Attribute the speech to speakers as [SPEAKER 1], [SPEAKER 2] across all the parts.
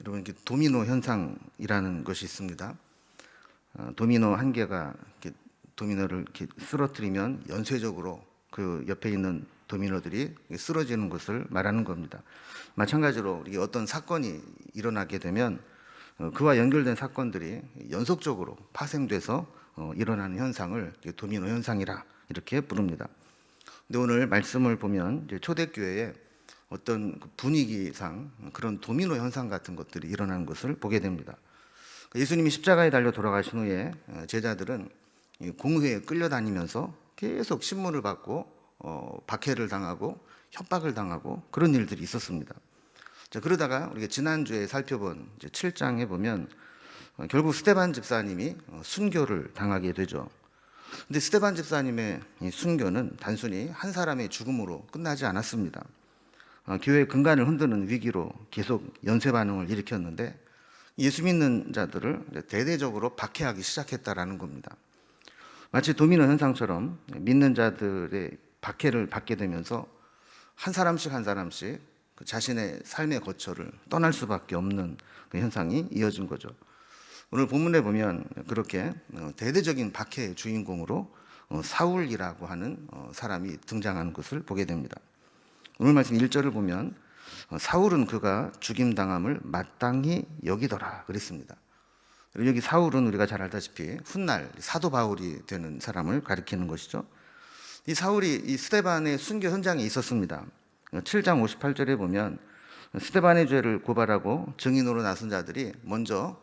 [SPEAKER 1] 여러분, 이렇게 도미노 현상이라는 것이 있습니다. 도미노 한 개가 이렇게 도미노를 이렇게 쓰러뜨리면 연쇄적으로 그 옆에 있는 도미노들이 쓰러지는 것을 말하는 겁니다. 마찬가지로 이게 어떤 사건이 일어나게 되면 그와 연결된 사건들이 연속적으로 파생돼서 일어나는 현상을 도미노 현상이라 이렇게 부릅니다. 근데 오늘 말씀을 보면 이제 초대교회에 어떤 분위기상 그런 도미노 현상 같은 것들이 일어나는 것을 보게 됩니다. 예수님이 십자가에 달려 돌아가신 후에 제자들은 공회에 끌려다니면서 계속 신문을 받고 박해를 당하고 협박을 당하고 그런 일들이 있었습니다. 자, 그러다가 우리가 지난주에 살펴본 7장에 보면 결국 스데반 집사님이 순교를 당하게 되죠. 근데 스데반 집사님의 이 순교는 단순히 한 사람의 죽음으로 끝나지 않았습니다. 교회의 근간을 흔드는 위기로 계속 연쇄 반응을 일으켰는데 예수 믿는 자들을 대대적으로 박해하기 시작했다라는 겁니다. 마치 도미노 현상처럼 믿는 자들의 박해를 받게 되면서 한 사람씩 그 자신의 삶의 거처를 떠날 수밖에 없는 그 현상이 이어진 거죠. 오늘 본문에 보면 그렇게 대대적인 박해의 주인공으로 사울이라고 하는 사람이 등장하는 것을 보게 됩니다. 오늘 말씀 1절을 보면 사울은 그가 죽임당함을 마땅히 여기더라 그랬습니다. 여기 사울은 우리가 잘 알다시피 훗날 사도 바울이 되는 사람을 가리키는 것이죠. 이 사울이 이 스데반의 순교 현장에 있었습니다. 7장 58절에 보면 스데반의 죄를 고발하고 증인으로 나선 자들이 먼저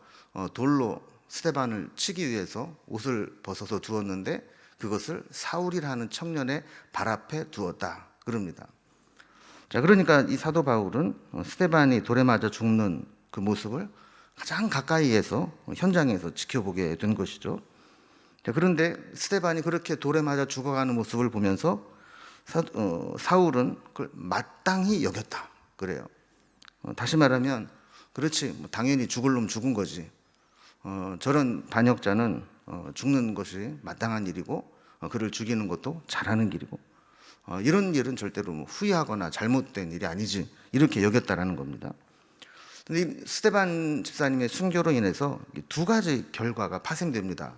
[SPEAKER 1] 돌로 스데반을 치기 위해서 옷을 벗어서 두었는데 그것을 사울이라는 청년의 발 앞에 두었다 그럽니다. 자, 그러니까 이 사도 바울은 스데반이 돌에 맞아 죽는 그 모습을 가장 가까이에서 현장에서 지켜보게 된 것이죠. 자, 그런데 스데반이 그렇게 돌에 맞아 죽어가는 모습을 보면서 사울은 그걸 마땅히 여겼다 그래요. 다시 말하면 그렇지, 당연히 죽을 놈 죽은 거지. 저런 반역자는 죽는 것이 마땅한 일이고 그를 죽이는 것도 잘하는 길이고 이런 일은 절대로 후회하거나 잘못된 일이 아니지 이렇게 여겼다라는 겁니다. 근데 스데반 집사님의 순교로 인해서 두 가지 결과가 파생됩니다.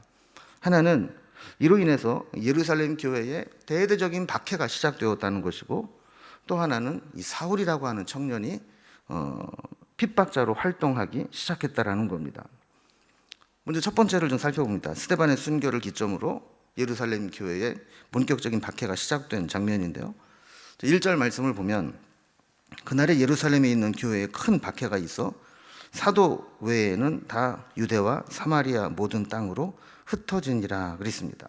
[SPEAKER 1] 하나는 이로 인해서 예루살렘 교회에 대대적인 박해가 시작되었다는 것이고, 또 하나는 이 사울이라고 하는 청년이 핍박자로 활동하기 시작했다라는 겁니다. 먼저 첫 번째를 좀 살펴봅니다. 스데반의 순교를 기점으로 예루살렘 교회에 본격적인 박해가 시작된 장면인데요. 1절 말씀을 보면 그날에 예루살렘에 있는 교회에 큰 박해가 있어 사도 외에는 다 유대와 사마리아 모든 땅으로 흩어지니라 그랬습니다.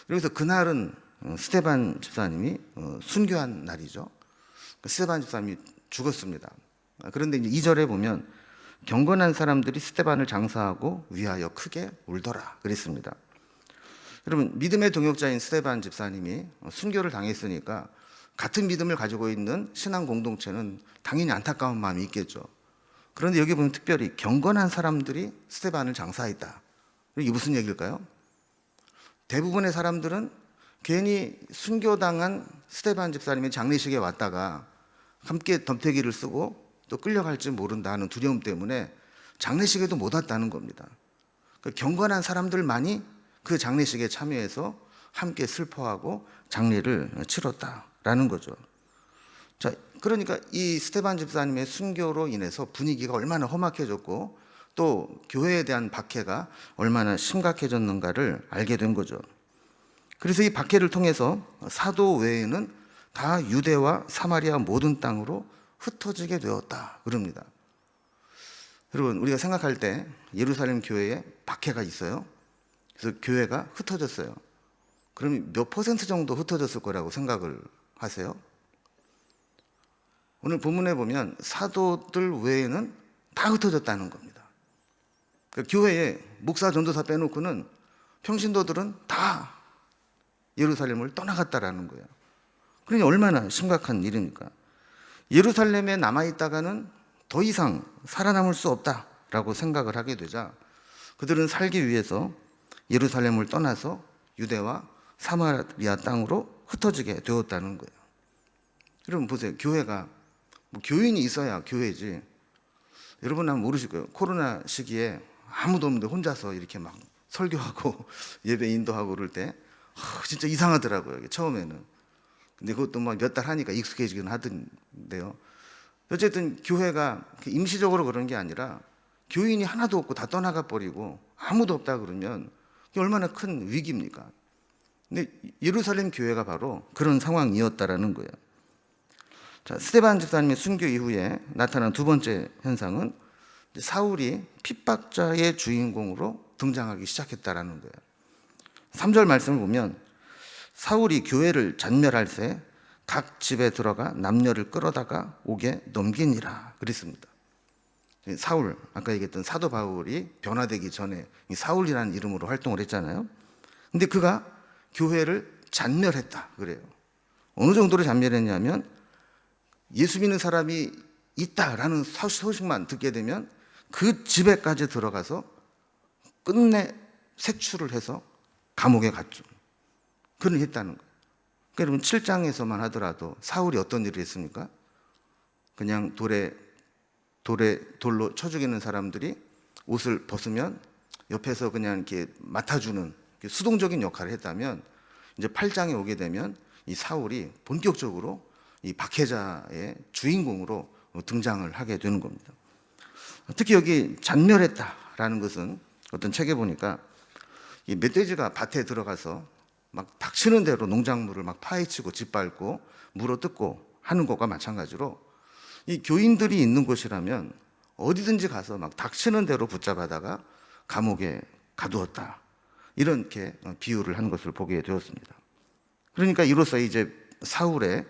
[SPEAKER 1] 그래서 그날은 스데반 집사님이 순교한 날이죠. 스데반 집사님이 죽었습니다. 그런데 이제 2절에 보면 경건한 사람들이 스데반을 장사하고 위하여 크게 울더라 그랬습니다. 여러분, 믿음의 동역자인 스데반 집사님이 순교를 당했으니까 같은 믿음을 가지고 있는 신앙 공동체는 당연히 안타까운 마음이 있겠죠. 그런데 여기 보면 특별히 경건한 사람들이 스데반을 장사했다. 이게 무슨 얘기일까요? 대부분의 사람들은 괜히 순교당한 스데반 집사님의 장례식에 왔다가 함께 덤태기를 쓰고 또 끌려갈지 모른다 하는 두려움 때문에 장례식에도 못 왔다는 겁니다. 경건한 사람들만이 그 장례식에 참여해서 함께 슬퍼하고 장례를 치렀다라는 거죠. 자, 그러니까 이 스데반 집사님의 순교로 인해서 분위기가 얼마나 험악해졌고 또 교회에 대한 박해가 얼마나 심각해졌는가를 알게 된 거죠. 그래서 이 박해를 통해서 사도 외에는 다 유대와 사마리아 모든 땅으로 흩어지게 되었다 그럽니다. 여러분, 우리가 생각할 때 예루살렘 교회에 박해가 있어요. 그래서 교회가 흩어졌어요. 그럼 몇 퍼센트 정도 흩어졌을 거라고 생각을 하세요? 오늘 본문에 보면 사도들 외에는 다 흩어졌다는 겁니다. 그러니까 교회에 목사, 전도사 빼놓고는 평신도들은 다 예루살렘을 떠나갔다라는 거예요. 그러니 얼마나 심각한 일입니까? 예루살렘에 남아있다가는 더 이상 살아남을 수 없다라고 생각을 하게 되자 그들은 살기 위해서 예루살렘을 떠나서 유대와 사마리아 땅으로 흩어지게 되었다는 거예요. 여러분 보세요. 교회가 교인이 있어야 교회지. 여러분 아마 모르실 거예요. 코로나 시기에 아무도 없는데 혼자서 이렇게 막 설교하고 예배 인도하고 그럴 때 진짜 이상하더라고요, 이게 처음에는. 근데 그것도 막 몇 달 하니까 익숙해지긴 하던데요. 어쨌든 교회가 임시적으로 그런 게 아니라 교인이 하나도 없고 다 떠나가 버리고 아무도 없다 그러면 그게 얼마나 큰 위기입니까? 근데 예루살렘 교회가 바로 그런 상황이었다라는 거예요. 자, 스데반 집사님의 순교 이후에 나타난 두 번째 현상은 사울이 핍박자의 주인공으로 등장하기 시작했다라는 거예요. 3절 말씀을 보면 사울이 교회를 잔멸할 새 각 집에 들어가 남녀를 끌어다가 옥에 넘기니라 그랬습니다. 사울, 아까 얘기했던 사도 바울이 변화되기 전에 이 사울이라는 이름으로 활동을 했잖아요. 근데 그가 교회를 잔멸했다 그래요. 어느 정도로 잔멸했냐면 예수 믿는 사람이 있다라는 소식만 듣게 되면 그 집에까지 들어가서 끝내 색출을 해서 감옥에 갔죠. 그런 일을 했다는 거예요. 그러니까 여러분 7장에서만 하더라도 사울이 어떤 일을 했습니까? 그냥 돌로 쳐 죽이는 사람들이 옷을 벗으면 옆에서 그냥 이렇게 맡아주는 수동적인 역할을 했다면, 이제 8장에 오게 되면 이 사울이 본격적으로 이 박해자의 주인공으로 등장을 하게 되는 겁니다. 특히 여기 잔멸했다라는 것은 어떤 책에 보니까 이 멧돼지가 밭에 들어가서 막 닥치는 대로 농작물을 막 파헤치고 짓밟고 물어뜯고 하는 것과 마찬가지로 이 교인들이 있는 곳이라면 어디든지 가서 막 닥치는 대로 붙잡아다가 감옥에 가두었다, 이렇게 비유를 하는 것을 보게 되었습니다. 그러니까 이로써 이제 사울의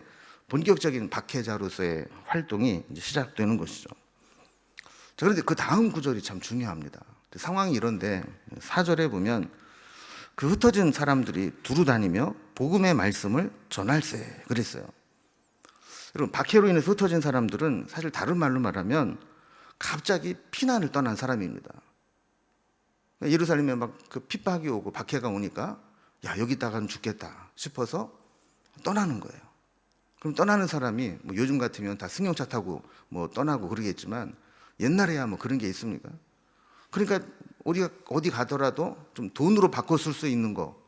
[SPEAKER 1] 본격적인 박해자로서의 활동이 이제 시작되는 것이죠. 자, 그런데 그 다음 구절이 참 중요합니다. 상황이 이런데 4절에 보면 그 흩어진 사람들이 두루 다니며 복음의 말씀을 전할세 그랬어요. 여러분, 박해로 인해서 흩어진 사람들은 사실 다른 말로 말하면 갑자기 피난을 떠난 사람입니다. 예루살렘에 막 그 핍박이 오고 박해가 오니까 야, 여기다가는 죽겠다 싶어서 떠나는 거예요. 그럼 떠나는 사람이 뭐 요즘 같으면 다 승용차 타고 뭐 떠나고 그러겠지만 옛날에야 뭐 그런 게 있습니까? 그러니까 우리가 어디 가더라도 좀 돈으로 바꿔 쓸 수 있는 거,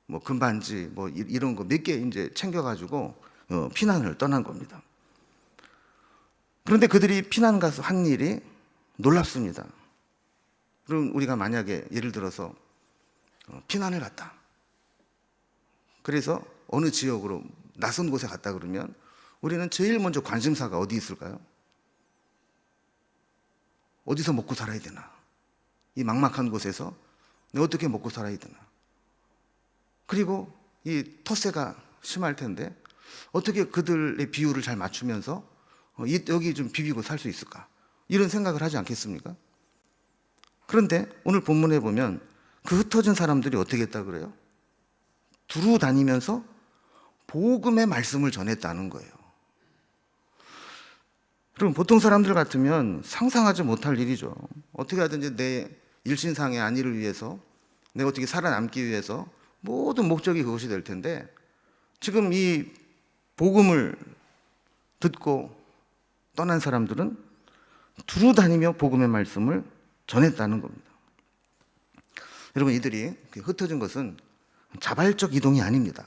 [SPEAKER 1] 뭐 금반지 뭐 이런 거 몇 개 이제 챙겨가지고 피난을 떠난 겁니다. 그런데 그들이 피난 가서 한 일이 놀랍습니다. 그럼 우리가 만약에 예를 들어서 피난을 갔다. 그래서 어느 지역으로 낯선 곳에 갔다 그러면 우리는 제일 먼저 관심사가 어디 있을까요? 어디서 먹고 살아야 되나? 이 막막한 곳에서 내가 어떻게 먹고 살아야 되나? 그리고 이 텃세가 심할 텐데 어떻게 그들의 비율을 잘 맞추면서 여기 좀 비비고 살 수 있을까? 이런 생각을 하지 않겠습니까? 그런데 오늘 본문에 보면 그 흩어진 사람들이 어떻게 했다 그래요? 두루 다니면서 복음의 말씀을 전했다는 거예요. 그럼 보통 사람들 같으면 상상하지 못할 일이죠. 어떻게 하든지 내 일신상의 안위를 위해서, 내가 어떻게 살아남기 위해서 모든 목적이 그것이 될 텐데 지금 이 복음을 듣고 떠난 사람들은 두루 다니며 복음의 말씀을 전했다는 겁니다. 여러분, 이들이 흩어진 것은 자발적 이동이 아닙니다.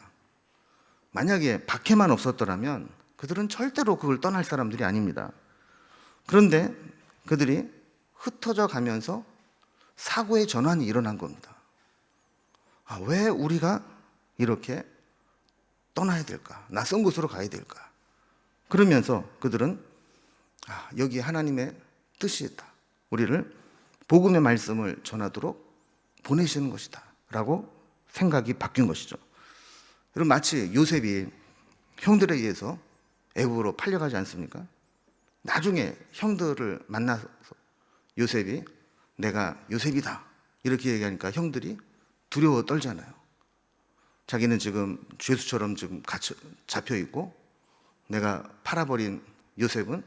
[SPEAKER 1] 만약에 박해만 없었더라면 그들은 절대로 그걸 떠날 사람들이 아닙니다. 그런데 그들이 흩어져 가면서 사고의 전환이 일어난 겁니다. 왜 우리가 이렇게 떠나야 될까? 낯선 곳으로 가야 될까? 그러면서 그들은 여기 하나님의 뜻이 있다. 우리를 복음의 말씀을 전하도록 보내시는 것이다 라고 생각이 바뀐 것이죠. 여러분, 마치 요셉이 형들에 의해서 애굽으로 팔려가지 않습니까? 나중에 형들을 만나서 요셉이 내가 요셉이다 이렇게 얘기하니까 형들이 두려워 떨잖아요. 자기는 지금 죄수처럼 지금 갇혀 잡혀 있고 내가 팔아버린 요셉은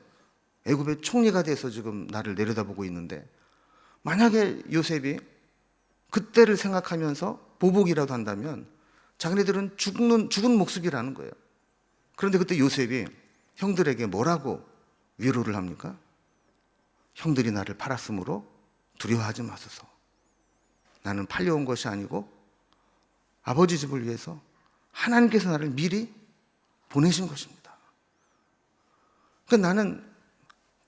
[SPEAKER 1] 애굽의 총리가 돼서 지금 나를 내려다보고 있는데, 만약에 요셉이 그때를 생각하면서 보복이라도 한다면 자기네들은 죽은 목숨이라는 거예요. 그런데 그때 요셉이 형들에게 뭐라고 위로를 합니까? 형들이 나를 팔았으므로 두려워하지 마소서. 나는 팔려온 것이 아니고 아버지 집을 위해서 하나님께서 나를 미리 보내신 것입니다. 그러니까 나는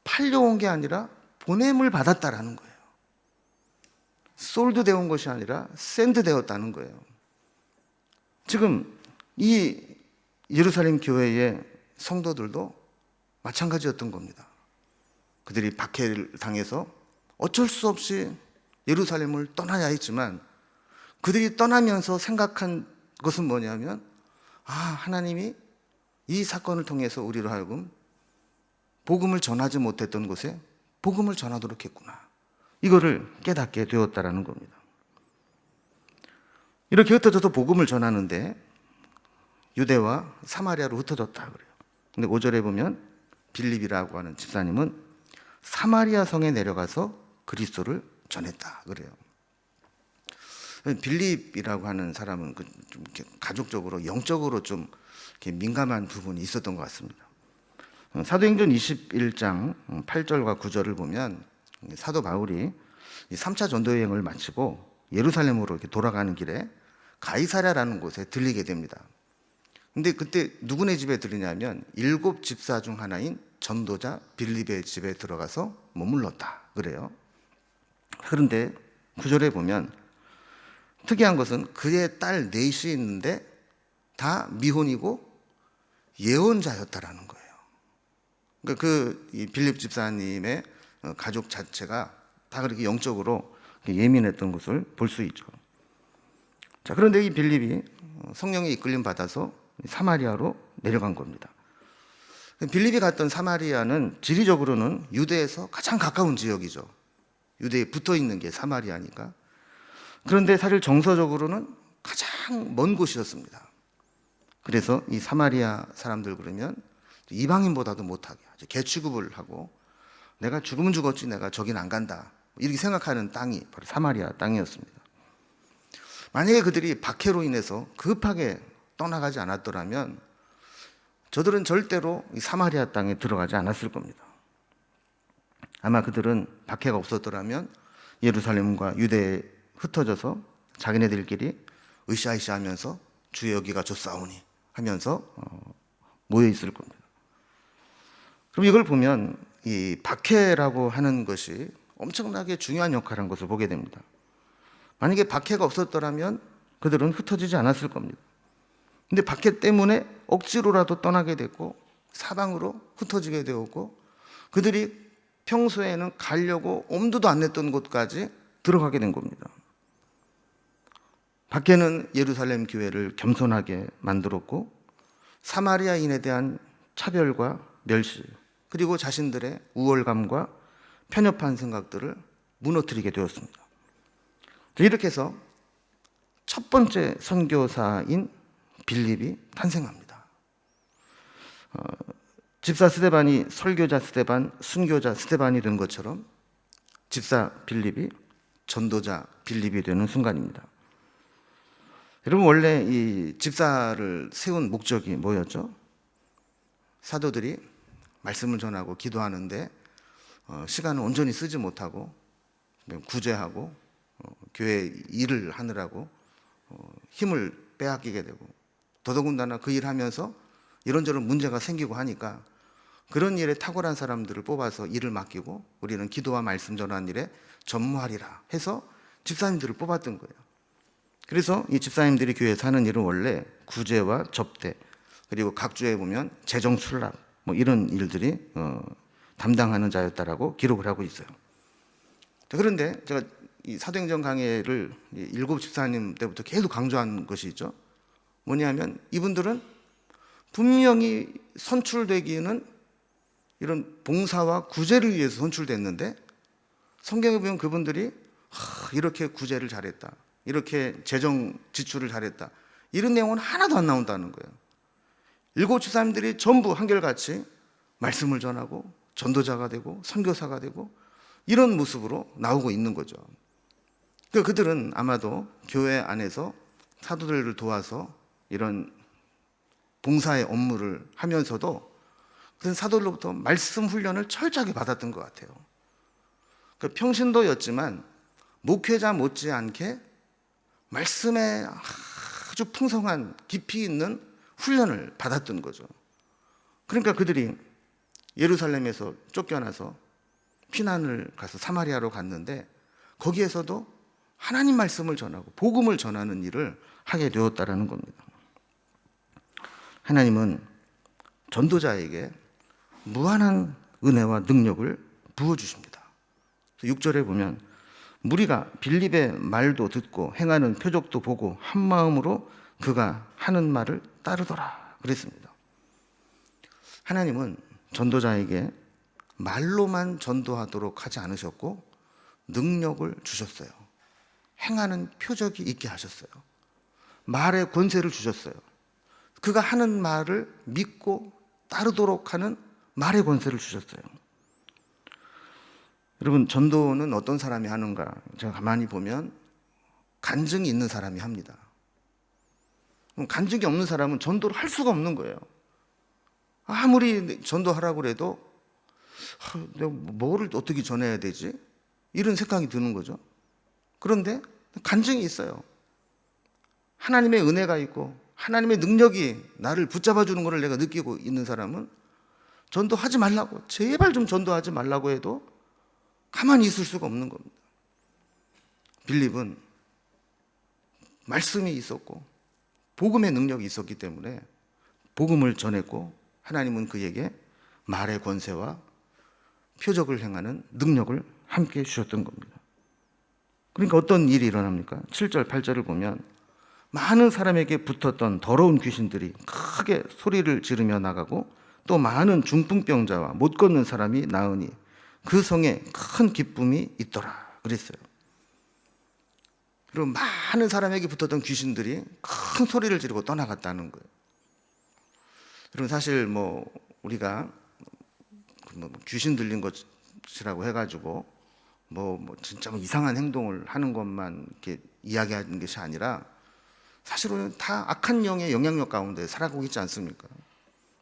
[SPEAKER 1] 팔려온 게 아니라 보냄을 받았다라는 거예요. 솔드 되온 것이 아니라 샌드 되었다는 거예요. 지금 이 예루살렘 교회의 성도들도 마찬가지였던 겁니다. 그들이 박해를 당해서 어쩔 수 없이 예루살렘을 떠나야 했지만 그들이 떠나면서 생각한 것은 뭐냐면 하나님이 이 사건을 통해서 우리로 하여금 복음을 전하지 못했던 곳에 복음을 전하도록 했구나. 이거를 깨닫게 되었다라는 겁니다. 이렇게 흩어져서 복음을 전하는데 유대와 사마리아로 흩어졌다 그래요. 근데 5절에 보면 빌립이라고 하는 집사님은 사마리아 성에 내려가서 그리스도를 전했다 그래요. 빌립이라고 하는 사람은 좀 가족적으로 영적으로 좀 민감한 부분이 있었던 것 같습니다. 사도행전 21장 8절과 9절을 보면 사도 바울이 3차 전도 여행을 마치고 예루살렘으로 이렇게 돌아가는 길에 가이사랴라는 곳에 들리게 됩니다. 근데 그때 누구네 집에 들리냐면 7 집사 중 하나인 전도자 빌립의 집에 들어가서 머물렀다 그래요. 그런데 9절에 보면 특이한 것은 그의 딸 넷이 있는데 다 미혼이고 예언자였다라는 거예요. 그러니까 이 빌립 집사님의 가족 자체가 다 그렇게 영적으로 예민했던 것을 볼 수 있죠. 자, 그런데 이 빌립이 성령의 이끌림 받아서 사마리아로 내려간 겁니다. 빌립이 갔던 사마리아는 지리적으로는 유대에서 가장 가까운 지역이죠. 유대에 붙어 있는 게 사마리아니까. 그런데 사실 정서적으로는 가장 먼 곳이었습니다. 그래서 이 사마리아 사람들 그러면 이방인보다도 못하게 개 취급을 하고 내가 죽으면 죽었지 내가 저긴 안 간다 이렇게 생각하는 땅이 바로 사마리아 땅이었습니다. 만약에 그들이 박해로 인해서 급하게 떠나가지 않았더라면 저들은 절대로 이 사마리아 땅에 들어가지 않았을 겁니다. 아마 그들은 박해가 없었더라면 예루살렘과 유대에 흩어져서 자기네들끼리 으쌰으쌰 하면서 주의 여기가 좋사오니 하면서 모여 있을 겁니다. 그럼 이걸 보면 이 박해라고 하는 것이 엄청나게 중요한 역할을 한 것을 보게 됩니다. 만약에 박해가 없었더라면 그들은 흩어지지 않았을 겁니다. 근데 박해 때문에 억지로라도 떠나게 됐고 사방으로 흩어지게 되었고 그들이 평소에는 가려고 엄두도 안 냈던 곳까지 들어가게 된 겁니다. 박해는 예루살렘 교회를 겸손하게 만들었고 사마리아인에 대한 차별과 멸시 그리고 자신들의 우월감과 편협한 생각들을 무너뜨리게 되었습니다. 이렇게 해서 첫 번째 선교사인 빌립이 탄생합니다. 집사 스데반이 설교자 스데반, 순교자 스데반이 된 것처럼 집사 빌립이 전도자 빌립이 되는 순간입니다. 여러분 원래 이 집사를 세운 목적이 뭐였죠? 사도들이 말씀을 전하고 기도하는데 시간을 온전히 쓰지 못하고 구제하고 교회 일을 하느라고 힘을 빼앗기게 되고 더더군다나 그 일을 하면서 이런저런 문제가 생기고 하니까 그런 일에 탁월한 사람들을 뽑아서 일을 맡기고 우리는 기도와 말씀 전하는 일에 전무하리라 해서 집사님들을 뽑았던 거예요. 그래서 이 집사님들이 교회에서 하는 일은 원래 구제와 접대 그리고 각 주에 보면 재정 출납 뭐 이런 일들이 담당하는 자였다라고 기록을 하고 있어요. 자, 그런데 제가 이 사도행전 강해를 7 집사님 때부터 계속 강조한 것이 있죠. 뭐냐면 이분들은 분명히 선출되기는 이런 봉사와 구제를 위해서 선출됐는데 성경에 보면 그분들이 이렇게 구제를 잘했다 이렇게 재정 지출을 잘했다 이런 내용은 하나도 안 나온다는 거예요. 7 집사님들이 전부 한결같이 말씀을 전하고 전도자가 되고 선교사가 되고 이런 모습으로 나오고 있는 거죠. 그들은 아마도 교회 안에서 사도들을 도와서 이런 봉사의 업무를 하면서도 그런 사도들로부터 말씀 훈련을 철저하게 받았던 것 같아요. 그 평신도였지만 목회자 못지않게 말씀에 아주 풍성한 깊이 있는 훈련을 받았던 거죠. 그러니까 그들이 예루살렘에서 쫓겨나서 피난을 가서 사마리아로 갔는데 거기에서도 하나님 말씀을 전하고 복음을 전하는 일을 하게 되었다라는 겁니다. 하나님은 전도자에게 무한한 은혜와 능력을 부어주십니다. 6절에 보면 무리가 빌립의 말도 듣고 행하는 표적도 보고 한 마음으로 그가 하는 말을 따르더라 그랬습니다. 하나님은 전도자에게 말로만 전도하도록 하지 않으셨고 능력을 주셨어요. 행하는 표적이 있게 하셨어요. 말의 권세를 주셨어요. 그가 하는 말을 믿고 따르도록 하는 말의 권세를 주셨어요. 여러분, 전도는 어떤 사람이 하는가? 제가 가만히 보면 간증이 있는 사람이 합니다. 간증이 없는 사람은 전도를 할 수가 없는 거예요. 아무리 전도하라고 해도 내가 뭐를 어떻게 전해야 되지? 이런 생각이 드는 거죠. 그런데 간증이 있어요. 하나님의 은혜가 있고 하나님의 능력이 나를 붙잡아 주는 것을 내가 느끼고 있는 사람은 전도하지 말라고, 제발 좀 전도하지 말라고 해도 가만히 있을 수가 없는 겁니다. 빌립은 말씀이 있었고 복음의 능력이 있었기 때문에 복음을 전했고 하나님은 그에게 말의 권세와 표적을 행하는 능력을 함께 주셨던 겁니다. 그러니까 어떤 일이 일어납니까? 7절, 8절을 보면 많은 사람에게 붙었던 더러운 귀신들이 크게 소리를 지르며 나가고 또 많은 중풍병자와 못 걷는 사람이 나으니 그 성에 큰 기쁨이 있더라 그랬어요. 그리고 많은 사람에게 붙었던 귀신들이 큰 소리를 지르고 떠나갔다는 거예요. 여러분, 사실 우리가 귀신 들린 것이라고 해가지고 진짜 이상한 행동을 하는 것만 이렇게 이야기하는 것이 아니라 사실은 다 악한 영의 영향력 가운데 살아가고 있지 않습니까?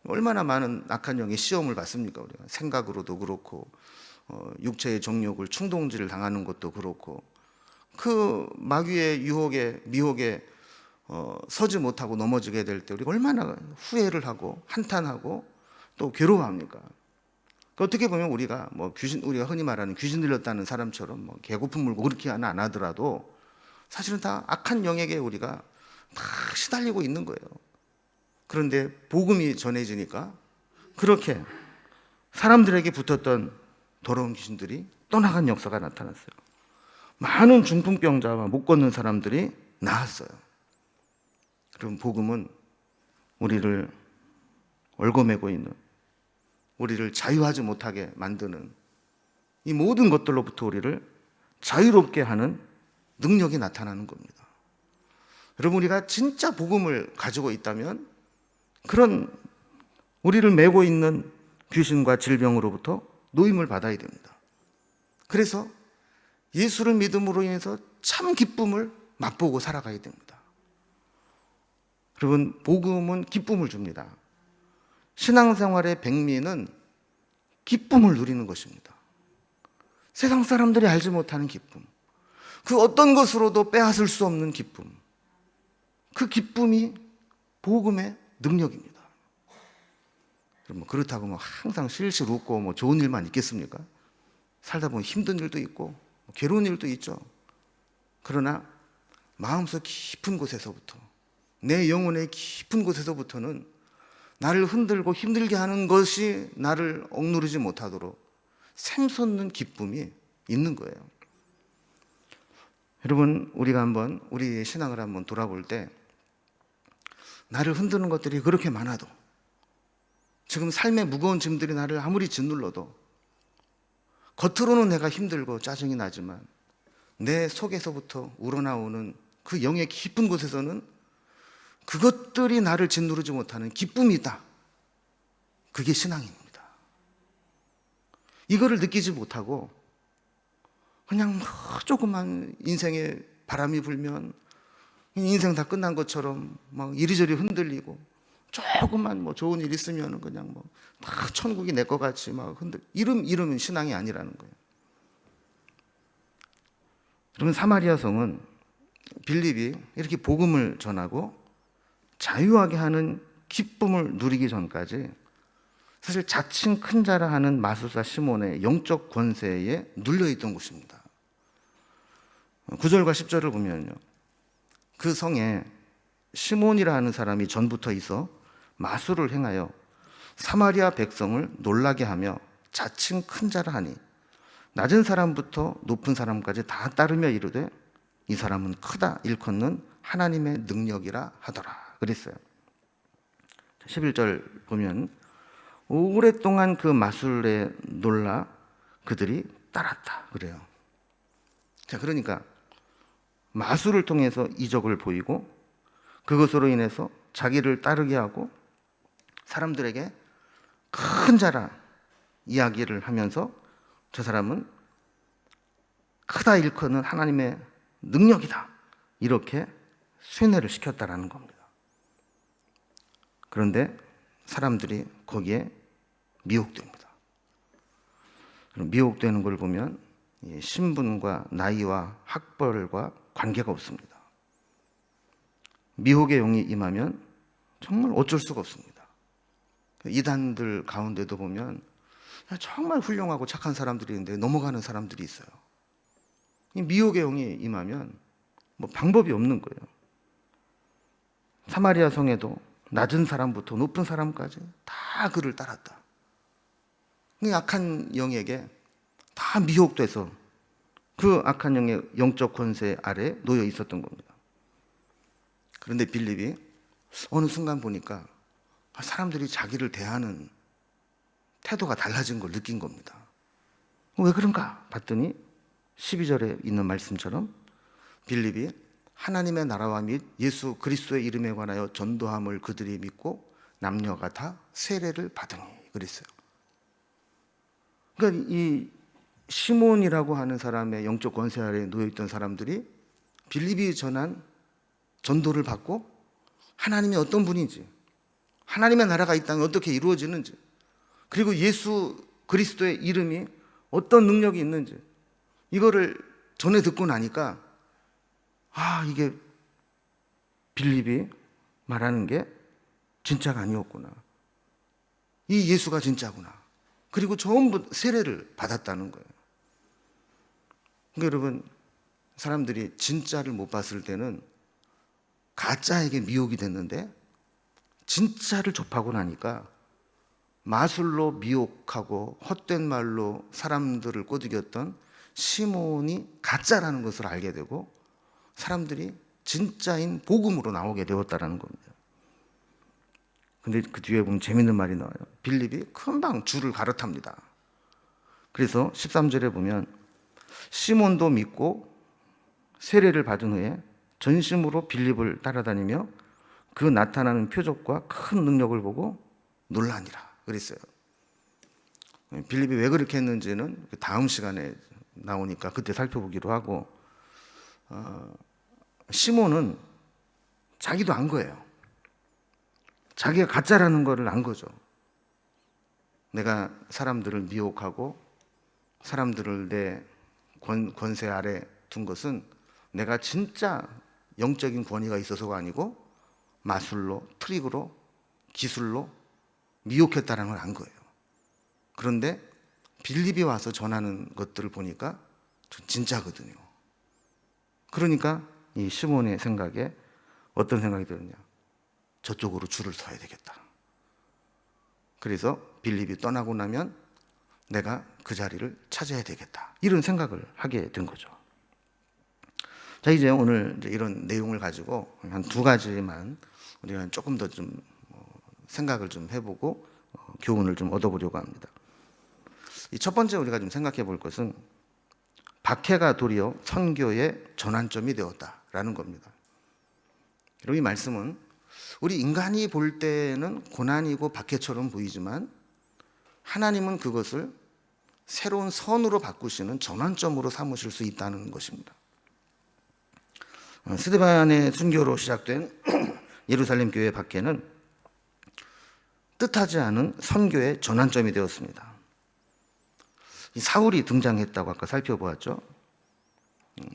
[SPEAKER 1] 얼마나 많은 악한 영의 시험을 받습니까? 우리가 생각으로도 그렇고 육체의 정욕을 충동질을 당하는 것도 그렇고 그 마귀의 유혹에 미혹에 서지 못하고 넘어지게 될 때 우리가 얼마나 후회를 하고 한탄하고 또 괴로워합니까? 어떻게 보면 우리가 우리가 흔히 말하는 귀신 들렸다는 사람처럼 개고픈 물고 그렇게 안 하더라도 사실은 다 악한 영에게 우리가 다 시달리고 있는 거예요. 그런데 복음이 전해지니까 그렇게 사람들에게 붙었던 더러운 귀신들이 떠나간 역사가 나타났어요. 많은 중풍병자와 못 걷는 사람들이 나았어요. 그럼 복음은 우리를 얽어매고 있는, 우리를 자유하지 못하게 만드는 이 모든 것들로부터 우리를 자유롭게 하는 능력이 나타나는 겁니다. 여러분, 우리가 진짜 복음을 가지고 있다면 그런 우리를 메고 있는 귀신과 질병으로부터 노임을 받아야 됩니다. 그래서 예수를 믿음으로 인해서 참 기쁨을 맛보고 살아가야 됩니다. 여러분, 복음은 기쁨을 줍니다. 신앙생활의 백미는 기쁨을 누리는 것입니다. 세상 사람들이 알지 못하는 기쁨, 그 어떤 것으로도 빼앗을 수 없는 기쁨, 그 기쁨이 복음의 능력입니다. 그렇다고 항상 실실 웃고 좋은 일만 있겠습니까? 살다 보면 힘든 일도 있고 괴로운 일도 있죠. 그러나 마음속 깊은 곳에서부터, 내 영혼의 깊은 곳에서부터는 나를 흔들고 힘들게 하는 것이 나를 억누르지 못하도록 샘솟는 기쁨이 있는 거예요. 여러분, 우리가 한번 우리의 신앙을 한번 돌아볼 때 나를 흔드는 것들이 그렇게 많아도, 지금 삶의 무거운 짐들이 나를 아무리 짓눌러도, 겉으로는 내가 힘들고 짜증이 나지만 내 속에서부터 우러나오는 그 영의 깊은 곳에서는 그것들이 나를 짓누르지 못하는 기쁨이 있다. 그게 신앙입니다. 이거를 느끼지 못하고 그냥 조그만 인생에 바람이 불면 인생 다 끝난 것처럼 이리저리 흔들리고, 조금만 좋은 일 있으면 그냥 다 천국이 내 것 같이 이러면 신앙이 아니라는 거예요. 그러면 사마리아 성은 빌립이 이렇게 복음을 전하고 자유하게 하는 기쁨을 누리기 전까지 사실 자칭 큰 자라 하는 마술사 시몬의 영적 권세에 눌려있던 곳입니다. 9절과 10절을 보면요, 그 성에 시몬이라 하는 사람이 전부터 있어 마술을 행하여 사마리아 백성을 놀라게 하며 자칭 큰 자라 하니 낮은 사람부터 높은 사람까지 다 따르며 이르되 이 사람은 크다 일컫는 하나님의 능력이라 하더라 그랬어요. 11절 보면 오랫동안 그 마술에 놀라 그들이 따랐다 그래요. 자, 그러니까 마술을 통해서 이적을 보이고 그것으로 인해서 자기를 따르게 하고 사람들에게 큰 자라 이야기를 하면서 저 사람은 크다 일컫는 하나님의 능력이다 이렇게 쇠뇌를 시켰다라는 겁니다. 그런데 사람들이 거기에 미혹됩니다. 미혹되는 걸 보면 신분과 나이와 학벌과 관계가 없습니다. 미혹의 영이 임하면 정말 어쩔 수가 없습니다. 이단들 가운데도 보면 정말 훌륭하고 착한 사람들이 있는데 넘어가는 사람들이 있어요. 이 미혹의 영이 임하면 뭐 방법이 없는 거예요. 사마리아 성에도 낮은 사람부터 높은 사람까지 다 그를 따랐다. 그 악한 영에게 다 미혹돼서 그 악한 영의 영적 권세 아래 놓여 있었던 겁니다. 그런데 빌립이 어느 순간 보니까 사람들이 자기를 대하는 태도가 달라진 걸 느낀 겁니다. 왜 그런가 봤더니 12절에 있는 말씀처럼 빌립이 하나님의 나라와 및 예수 그리스도의 이름에 관하여 전도함을 그들이 믿고 남녀가 다 세례를 받으니 그랬어요. 그러니까 이 시몬이라고 하는 사람의 영적 권세 아래에 놓여있던 사람들이 빌립이 전한 전도를 받고 하나님이 어떤 분인지, 하나님의 나라가 이 땅에 어떻게 이루어지는지, 그리고 예수 그리스도의 이름이 어떤 능력이 있는지 이거를 전해 듣고 나니까 이게 빌립이 말하는 게 진짜가 아니었구나. 이 예수가 진짜구나. 그리고 전부 세례를 받았다는 거예요. 그러니까 여러분, 사람들이 진짜를 못 봤을 때는 가짜에게 미혹이 됐는데 진짜를 접하고 나니까 마술로 미혹하고 헛된 말로 사람들을 꼬드겼던 시몬이 가짜라는 것을 알게 되고 사람들이 진짜인 복음으로 나오게 되었다는 겁니다. 근데 그 뒤에 보면 재밌는 말이 나와요. 빌립이 금방 줄을 갈아탑니다. 그래서 13절에 보면 시몬도 믿고 세례를 받은 후에 전심으로 빌립을 따라다니며 그 나타나는 표적과 큰 능력을 보고 놀라니라 그랬어요. 빌립이 왜 그렇게 했는지는 다음 시간에 나오니까 그때 살펴보기로 하고, 시몬은 자기도 안 거예요. 자기가 가짜라는 거를 안 거죠. 내가 사람들을 미혹하고 사람들을 내 권세 아래 둔 것은 내가 진짜 영적인 권위가 있어서가 아니고 마술로, 트릭으로, 기술로 미혹했다는 걸 안 거예요. 그런데 빌립이 와서 전하는 것들을 보니까 진짜거든요. 그러니까 이 시몬의 생각에 어떤 생각이 드느냐, 저쪽으로 줄을 서야 되겠다. 그래서 빌립이 떠나고 나면 내가 그 자리를 차지해야 되겠다, 이런 생각을 하게 된 거죠. 자, 이제 오늘 이런 내용을 가지고 한 두 가지만 우리가 조금 더 좀 생각을 좀 해보고 교훈을 좀 얻어보려고 합니다. 이 첫 번째 우리가 좀 생각해 볼 것은 박해가 도리어 선교의 전환점이 되었다라는 겁니다. 그리고 이 말씀은 우리 인간이 볼 때는 고난이고 박해처럼 보이지만 하나님은 그것을 새로운 선으로 바꾸시는 전환점으로 삼으실 수 있다는 것입니다. 스데반의 순교로 시작된 예루살렘 교회 박해는 뜻하지 않은 선교의 전환점이 되었습니다. 이 사울이 등장했다고 아까 살펴보았죠.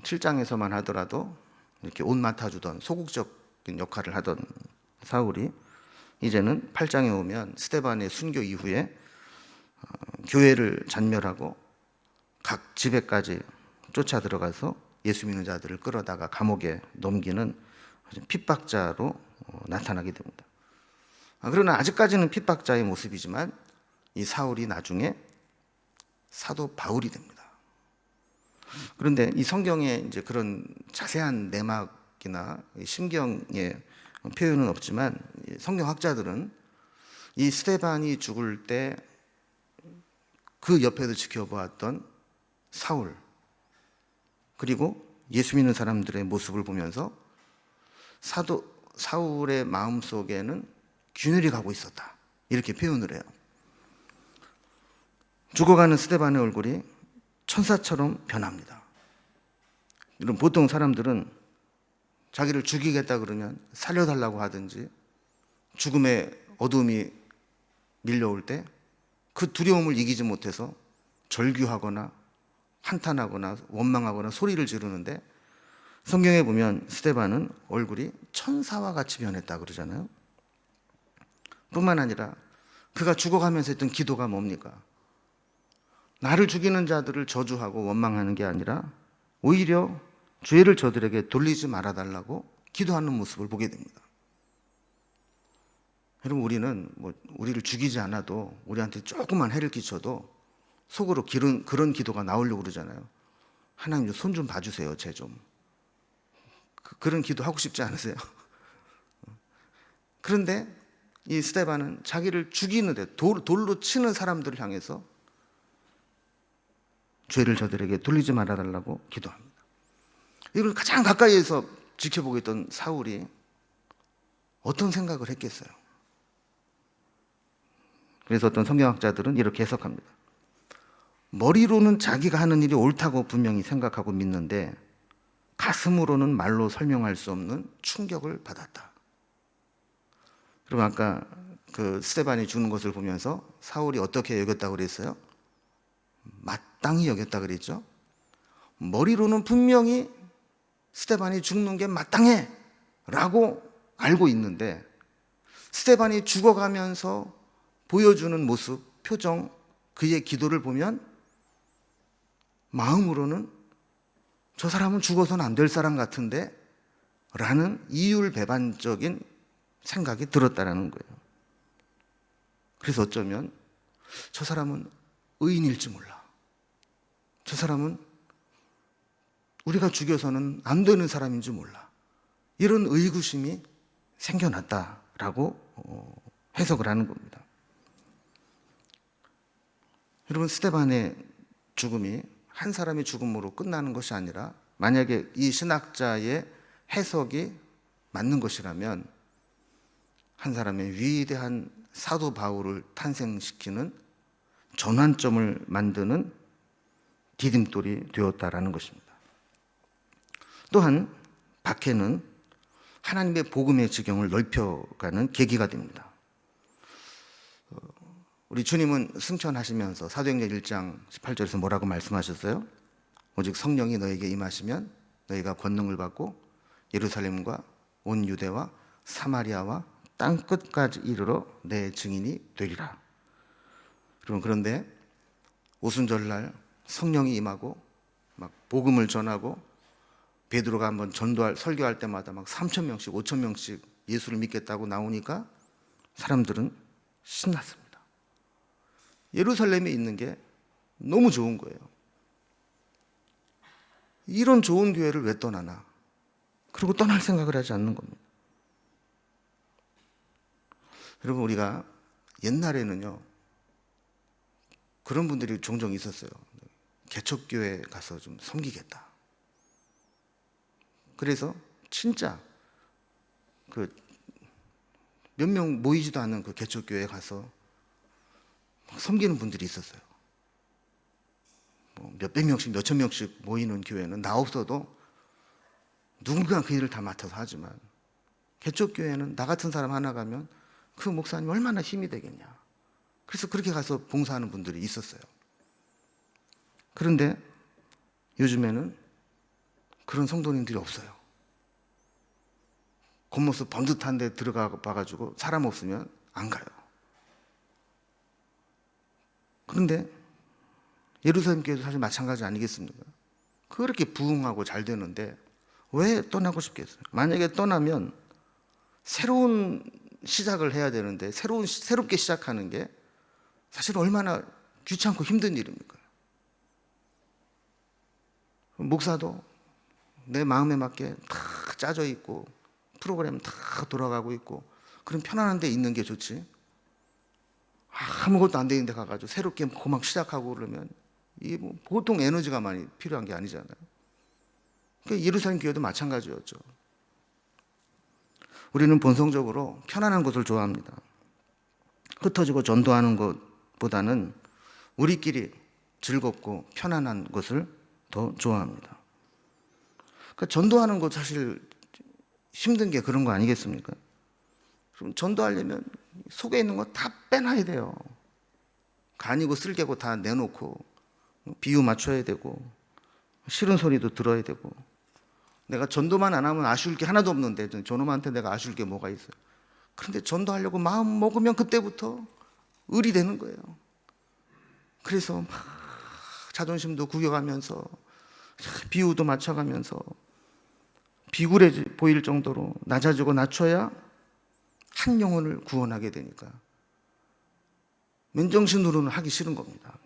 [SPEAKER 1] 7장에서만 하더라도 이렇게 옷 맡아주던 소극적인 역할을 하던 사울이 이제는 8장에 오면 스데반의 순교 이후에 교회를 잔멸하고 각 집에까지 쫓아 들어가서 예수 믿는 자들을 끌어다가 감옥에 넘기는 핍박자로 나타나게 됩니다. 그러나 아직까지는 핍박자의 모습이지만 이 사울이 나중에 사도 바울이 됩니다. 그런데 이 성경에 이제 그런 자세한 내막이나 심경의 표현은 없지만 성경학자들은 이 스데반이 죽을 때 그 옆에서 지켜보았던 사울, 그리고 예수 믿는 사람들의 모습을 보면서 사울의 마음속에는 균열이 가고 있었다, 이렇게 표현을 해요. 죽어가는 스데반의 얼굴이 천사처럼 변합니다. 이런 보통 사람들은 자기를 죽이겠다 그러면 살려달라고 하든지, 죽음의 어둠이 밀려올 때 그 두려움을 이기지 못해서 절규하거나 한탄하거나 원망하거나 소리를 지르는데, 성경에 보면 스데반은 얼굴이 천사와 같이 변했다 그러잖아요. 뿐만 아니라 그가 죽어가면서 했던 기도가 뭡니까? 나를 죽이는 자들을 저주하고 원망하는 게 아니라 오히려 죄를 저들에게 돌리지 말아달라고 기도하는 모습을 보게 됩니다. 여러분, 우리는 우리를 죽이지 않아도 우리한테 조그만 해를 끼쳐도 속으로 그런 기도가 나오려고 그러잖아요. 하나님 손 좀 봐주세요, 쟤 좀. 그런 기도 하고 싶지 않으세요? 그런데 이 스데반은 자기를 죽이는데 돌로 치는 사람들을 향해서 죄를 저들에게 돌리지 말아달라고 기도합니다. 이걸 가장 가까이에서 지켜보고 있던 사울이 어떤 생각을 했겠어요? 그래서 어떤 성경학자들은 이렇게 해석합니다. 머리로는 자기가 하는 일이 옳다고 분명히 생각하고 믿는데 가슴으로는 말로 설명할 수 없는 충격을 받았다. 그럼 아까 그 스데반이 죽는 것을 보면서 사울이 어떻게 여겼다고 그랬어요? 마땅히 여겼다 그랬죠. 머리로는 분명히 스데반이 죽는 게 마땅해 라고 알고 있는데, 스데반이 죽어가면서 보여주는 모습, 표정, 그의 기도를 보면 마음으로는 저 사람은 죽어서는 안 될 사람 같은데 라는 이율배반적인 생각이 들었다라는 거예요. 그래서 어쩌면 저 사람은 의인일지 몰라, 저 사람은 우리가 죽여서는 안 되는 사람인지 몰라, 이런 의구심이 생겨났다라고 해석을 하는 겁니다. 여러분, 스데반의 죽음이 한 사람의 죽음으로 끝나는 것이 아니라, 만약에 이 신학자의 해석이 맞는 것이라면 한 사람의 위대한 사도 바울을 탄생시키는 전환점을 만드는 디딤돌이 되었다라는 것입니다. 또한 박해는 하나님의 복음의 지경을 넓혀가는 계기가 됩니다. 우리 주님은 승천하시면서 사도행전 1장 18절에서 뭐라고 말씀하셨어요? 오직 성령이 너에게 임하시면 너희가 권능을 받고 예루살렘과 온 유대와 사마리아와 땅 끝까지 이르러 내 증인이 되리라. 그런데 오순절날 성령이 임하고 막 복음을 전하고, 베드로가 한번 설교할 때마다 막 3,000명씩 5,000명씩 예수를 믿겠다고 나오니까 사람들은 신났습니다. 예루살렘에 있는 게 너무 좋은 거예요. 이런 좋은 교회를 왜 떠나나? 그리고 떠날 생각을 하지 않는 겁니다. 여러분, 우리가 옛날에는요, 그런 분들이 종종 있었어요. 개척교회 가서 좀 섬기겠다. 그래서 진짜 그 몇 명 모이지도 않는 그 개척교회에 가서 섬기는 분들이 있었어요. 몇백 명씩 몇천 명씩 모이는 교회는 나 없어도 누군가 그 일을 다 맡아서 하지만, 개척교회는 나 같은 사람 하나 가면 그 목사님 얼마나 힘이 되겠냐. 그래서 그렇게 가서 봉사하는 분들이 있었어요. 그런데 요즘에는 그런 성도님들이 없어요. 겉모습 번듯한 데 들어가 봐가지고 사람 없으면 안 가요. 그런데 예루살렘 교회도 사실 마찬가지 아니겠습니까? 그렇게 부흥하고 잘 되는데 왜 떠나고 싶겠어요? 만약에 떠나면 새로운 시작을 해야 되는데 새롭게 시작하는 게 사실 얼마나 귀찮고 힘든 일입니까? 목사도 내 마음에 맞게 다 짜져 있고 프로그램 다 돌아가고 있고 그런 편안한 데 있는 게 좋지, 아무것도 안 되는 데 가가지고 새롭게 막 시작하고 그러면 이게 뭐 보통 에너지가 많이 필요한 게 아니잖아요. 그러니까 예루살렘 교회도 마찬가지였죠. 우리는 본성적으로 편안한 것을 좋아합니다. 흩어지고 전도하는 것보다는 우리끼리 즐겁고 편안한 것을 더 좋아합니다. 그러니까 전도하는 것 사실 힘든 게 그런 거 아니겠습니까? 그럼 전도하려면 속에 있는 거 다 빼놔야 돼요. 간이고 쓸개고 다 내놓고 비유 맞춰야 되고 싫은 소리도 들어야 되고, 내가 전도만 안 하면 아쉬울 게 하나도 없는데 저놈한테 내가 아쉬울 게 뭐가 있어요. 그런데 전도하려고 마음 먹으면 그때부터 을이 되는 거예요. 그래서 막 자존심도 구겨가면서 비유도 맞춰가면서 비굴해 보일 정도로 낮아지고 낮춰야 한 영혼을 구원하게 되니까 맨정신으로는 하기 싫은 겁니다.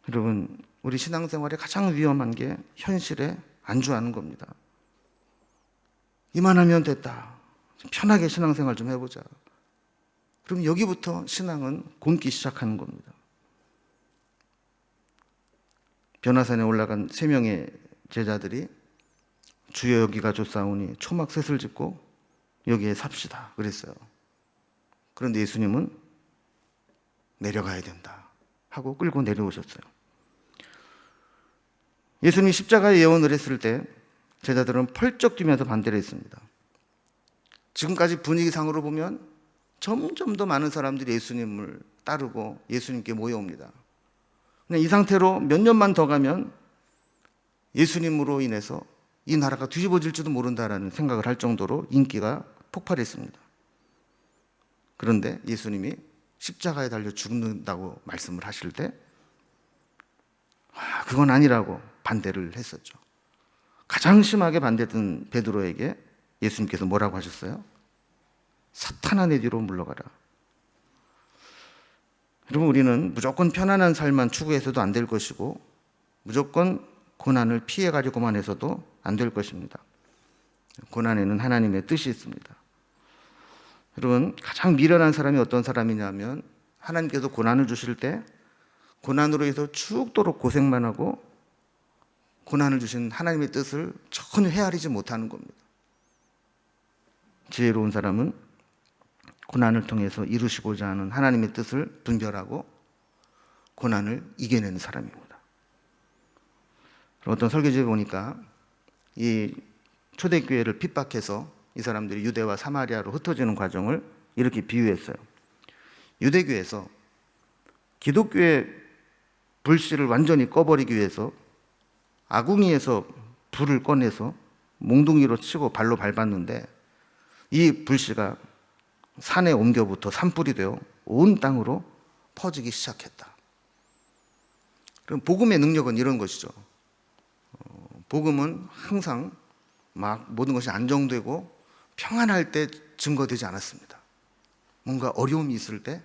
[SPEAKER 1] 여러분, 우리 신앙생활에 가장 위험한 게 현실에 안주하는 겁니다. 이만하면 됐다, 편하게 신앙생활 좀 해보자. 그럼 여기부터 신앙은 곪기 시작하는 겁니다. 변화산에 올라간 3명의 제자들이 주여 여기가 좋사오니 초막셋을 짓고 여기에 삽시다 그랬어요. 그런데 예수님은 내려가야 된다 하고 끌고 내려오셨어요. 예수님이 십자가의 예언을 했을 때 제자들은 펄쩍 뛰면서 반대를 했습니다. 지금까지 분위기상으로 보면 점점 더 많은 사람들이 예수님을 따르고 예수님께 모여옵니다. 그냥 이 상태로 몇 년만 더 가면 예수님으로 인해서 이 나라가 뒤집어질지도 모른다라는 생각을 할 정도로 인기가 폭발했습니다. 그런데 예수님이 십자가에 달려 죽는다고 말씀을 하실 때 그건 아니라고 반대를 했었죠. 가장 심하게 반대했던 베드로에게 예수님께서 뭐라고 하셨어요? 사탄아 내 뒤로 물러가라. 여러분, 우리는 무조건 편안한 삶만 추구해서도 안 될 것이고 무조건 고난을 피해가려고만 해서도 안 될 것입니다. 고난에는 하나님의 뜻이 있습니다. 여러분, 가장 미련한 사람이 어떤 사람이냐면 하나님께서 고난을 주실 때 고난으로 해서 죽도록 고생만 하고 고난을 주신 하나님의 뜻을 전혀 헤아리지 못하는 겁니다. 지혜로운 사람은 고난을 통해서 이루시고자 하는 하나님의 뜻을 분별하고 고난을 이겨내는 사람입니다. 어떤 설교집에 보니까 이 초대교회를 핍박해서 이 사람들이 유대와 사마리아로 흩어지는 과정을 이렇게 비유했어요. 유대교에서 기독교의 불씨를 완전히 꺼버리기 위해서 아궁이에서 불을 꺼내서 몽둥이로 치고 발로 밟았는데 이 불씨가 산에 옮겨부터 산불이 되어 온 땅으로 퍼지기 시작했다. 그럼 복음의 능력은 이런 것이죠. 복음은 항상 막 모든 것이 안정되고 평안할 때 증거되지 않았습니다. 뭔가 어려움이 있을 때,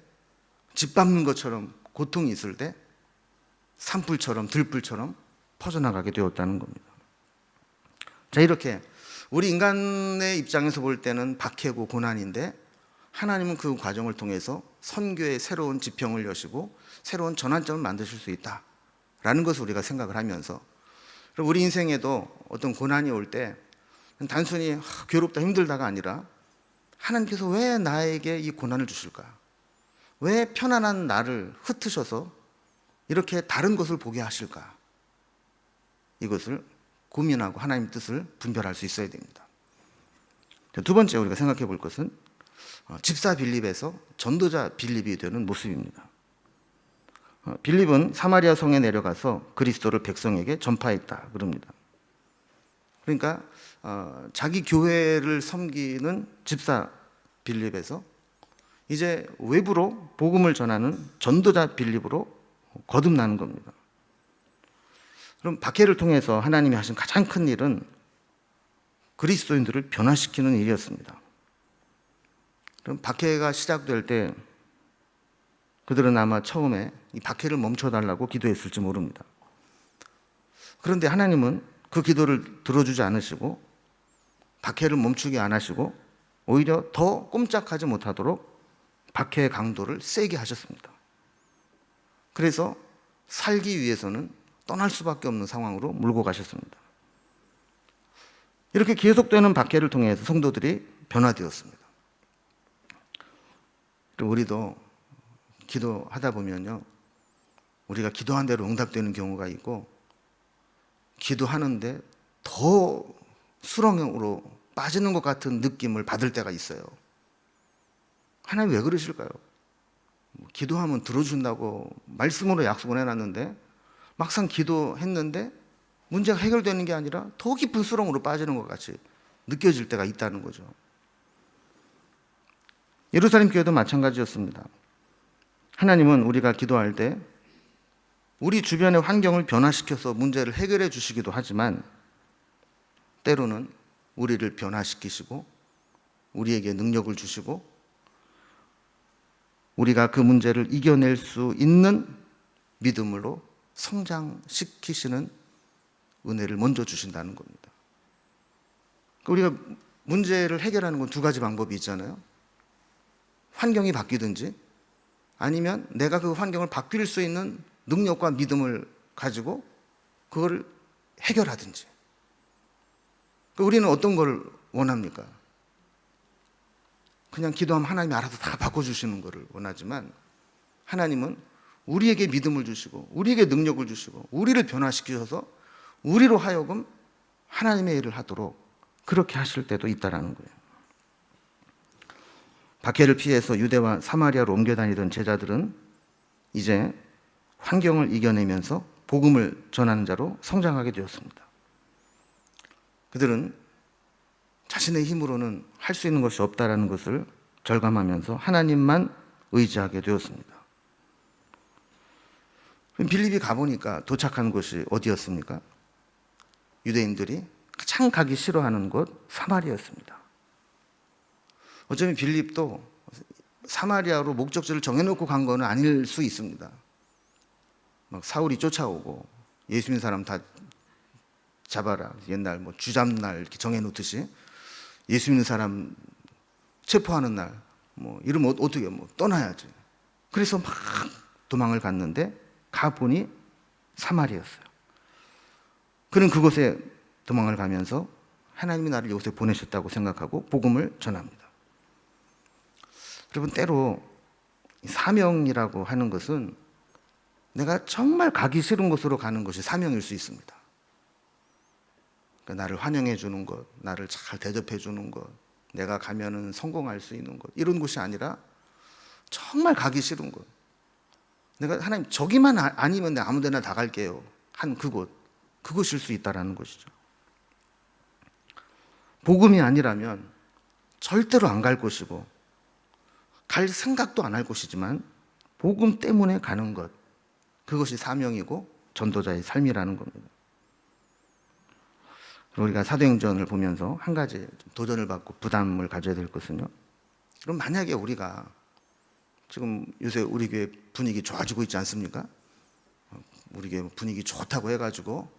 [SPEAKER 1] 짓밟는 것처럼 고통이 있을 때 산불처럼 들불처럼 퍼져나가게 되었다는 겁니다. 자, 이렇게 우리 인간의 입장에서 볼 때는 박해고 고난인데 하나님은 그 과정을 통해서 선교의 새로운 지평을 여시고 새로운 전환점을 만드실 수 있다라는 것을 우리가 생각을 하면서, 우리 인생에도 어떤 고난이 올 때 단순히 괴롭다 힘들다가 아니라 하나님께서 왜 나에게 이 고난을 주실까? 왜 편안한 나를 흩으셔서 이렇게 다른 것을 보게 하실까? 이것을 고민하고 하나님의 뜻을 분별할 수 있어야 됩니다. 두 번째 우리가 생각해 볼 것은 집사 빌립에서 전도자 빌립이 되는 모습입니다. 빌립은 사마리아 성에 내려가서 그리스도를 백성에게 전파했다 그럽니다. 그러니까 자기 교회를 섬기는 집사 빌립에서 이제 외부로 복음을 전하는 전도자 빌립으로 거듭나는 겁니다. 그럼 박해를 통해서 하나님이 하신 가장 큰 일은 그리스도인들을 변화시키는 일이었습니다. 그럼 박해가 시작될 때 그들은 아마 처음에 이 박해를 멈춰달라고 기도했을지 모릅니다. 그런데 하나님은 그 기도를 들어주지 않으시고 박해를 멈추게 안 하시고 오히려 더 꼼짝하지 못하도록 박해의 강도를 세게 하셨습니다. 그래서 살기 위해서는 떠날 수밖에 없는 상황으로 몰고 가셨습니다. 이렇게 계속되는 박해를 통해서 성도들이 변화되었습니다. 우리도 기도하다 보면요, 우리가 기도한 대로 응답되는 경우가 있고 기도하는데 더 수렁으로 빠지는 것 같은 느낌을 받을 때가 있어요. 하나님 왜 그러실까요? 기도하면 들어준다고 말씀으로 약속을 해놨는데 막상 기도했는데 문제가 해결되는 게 아니라 더 깊은 수렁으로 빠지는 것 같이 느껴질 때가 있다는 거죠. 예루살렘 교회도 마찬가지였습니다. 하나님은 우리가 기도할 때 우리 주변의 환경을 변화시켜서 문제를 해결해 주시기도 하지만 때로는 우리를 변화시키시고 우리에게 능력을 주시고 우리가 그 문제를 이겨낼 수 있는 믿음으로 성장시키시는 은혜를 먼저 주신다는 겁니다. 우리가 문제를 해결하는 건 두 가지 방법이 있잖아요. 환경이 바뀌든지 아니면 내가 그 환경을 바뀔 수 있는 능력과 믿음을 가지고 그걸 해결하든지. 우리는 어떤 걸 원합니까? 그냥 기도하면 하나님이 알아서 다 바꿔주시는 것을 원하지만 하나님은 우리에게 믿음을 주시고 우리에게 능력을 주시고 우리를 변화시키셔서 우리로 하여금 하나님의 일을 하도록 그렇게 하실 때도 있다라는 거예요. 박해를 피해서 유대와 사마리아로 옮겨 다니던 제자들은 이제 환경을 이겨내면서 복음을 전하는 자로 성장하게 되었습니다. 그들은 자신의 힘으로는 할 수 있는 것이 없다라는 것을 절감하면서 하나님만 의지하게 되었습니다. 빌립이 가보니까 도착한 곳이 어디였습니까? 유대인들이 가장 가기 싫어하는 곳 사마리아였습니다. 어쩌면 빌립도 사마리아로 목적지를 정해놓고 간 거는 아닐 수 있습니다. 막 사울이 쫓아오고 예수 믿는 사람 다 잡아라, 옛날 뭐 주잡날 이렇게 정해놓듯이 예수 믿는 사람 체포하는 날 뭐 이러면 어떻게 뭐 떠나야지. 그래서 막 도망을 갔는데 가보니 사마리아였어요. 그는 그곳에 도망을 가면서 하나님이 나를 이곳에 보내셨다고 생각하고 복음을 전합니다. 여러분, 때로 사명이라고 하는 것은 내가 정말 가기 싫은 곳으로 가는 것이 사명일 수 있습니다. 그러니까 나를 환영해 주는 것, 나를 잘 대접해 주는 것, 내가 가면은 성공할 수 있는 것, 이런 곳이 아니라 정말 가기 싫은 곳, 내가 하나님 저기만 아니면 내가 아무 데나 다 갈게요 한 그곳, 그것일 수 있다라는 것이죠. 복음이 아니라면 절대로 안 갈 곳이고 갈 생각도 안 할 곳이지만 복음 때문에 가는 것, 그것이 사명이고 전도자의 삶이라는 겁니다. 우리가 사도행전을 보면서 한 가지 도전을 받고 부담을 가져야 될 것은요, 그럼 만약에 우리가 지금 요새 우리 교회 분위기 좋아지고 있지 않습니까? 우리 교회 분위기 좋다고 해가지고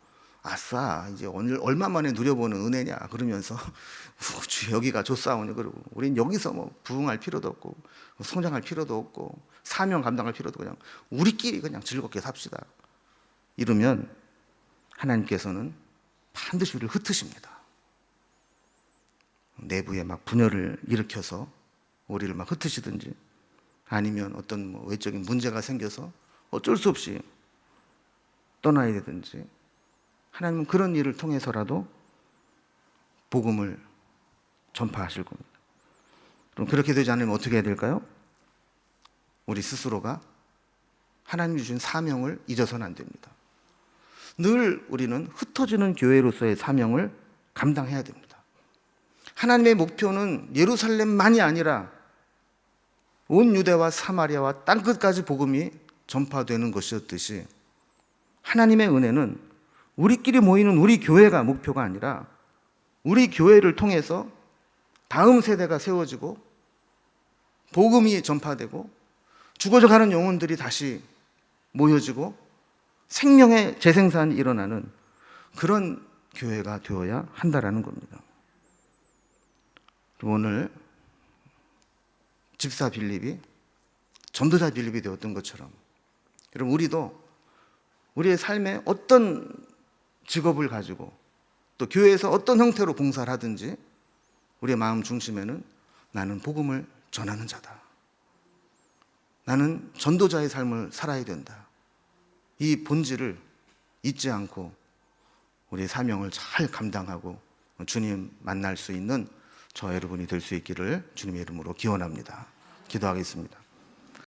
[SPEAKER 1] 아싸 이제 오늘 얼마 만에 누려보는 은혜냐 그러면서 주 여기가 좋사오니, 그러고 우린 여기서 뭐 부흥할 필요도 없고 성장할 필요도 없고 사명 감당할 필요도, 그냥 우리끼리 그냥 즐겁게 삽시다 이러면 하나님께서는 반드시 우리를 흩으십니다. 내부에 막 분열을 일으켜서 우리를 막 흩으시든지 아니면 어떤 뭐 외적인 문제가 생겨서 어쩔 수 없이 떠나야 되든지, 하나님은 그런 일을 통해서라도 복음을 전파하실 겁니다. 그럼 그렇게 되지 않으면 어떻게 해야 될까요? 우리 스스로가 하나님이 주신 사명을 잊어서는 안 됩니다. 늘 우리는 흩어지는 교회로서의 사명을 감당해야 됩니다. 하나님의 목표는 예루살렘만이 아니라 온 유대와 사마리아와 땅끝까지 복음이 전파되는 것이었듯이 하나님의 은혜는 우리끼리 모이는 우리 교회가 목표가 아니라 우리 교회를 통해서 다음 세대가 세워지고 복음이 전파되고 죽어져가는 영혼들이 다시 모여지고 생명의 재생산이 일어나는 그런 교회가 되어야 한다라는 겁니다. 오늘 집사 빌립이 전도자 빌립이 되었던 것처럼 여러분 우리도 우리의 삶에 어떤 직업을 가지고 또 교회에서 어떤 형태로 봉사를 하든지 우리의 마음 중심에는 나는 복음을 전하는 자다. 나는 전도자의 삶을 살아야 된다. 이 본질을 잊지 않고 우리의 사명을 잘 감당하고 주님 만날 수 있는 저 여러분이 될 수 있기를 주님의 이름으로 기원합니다. 기도하겠습니다.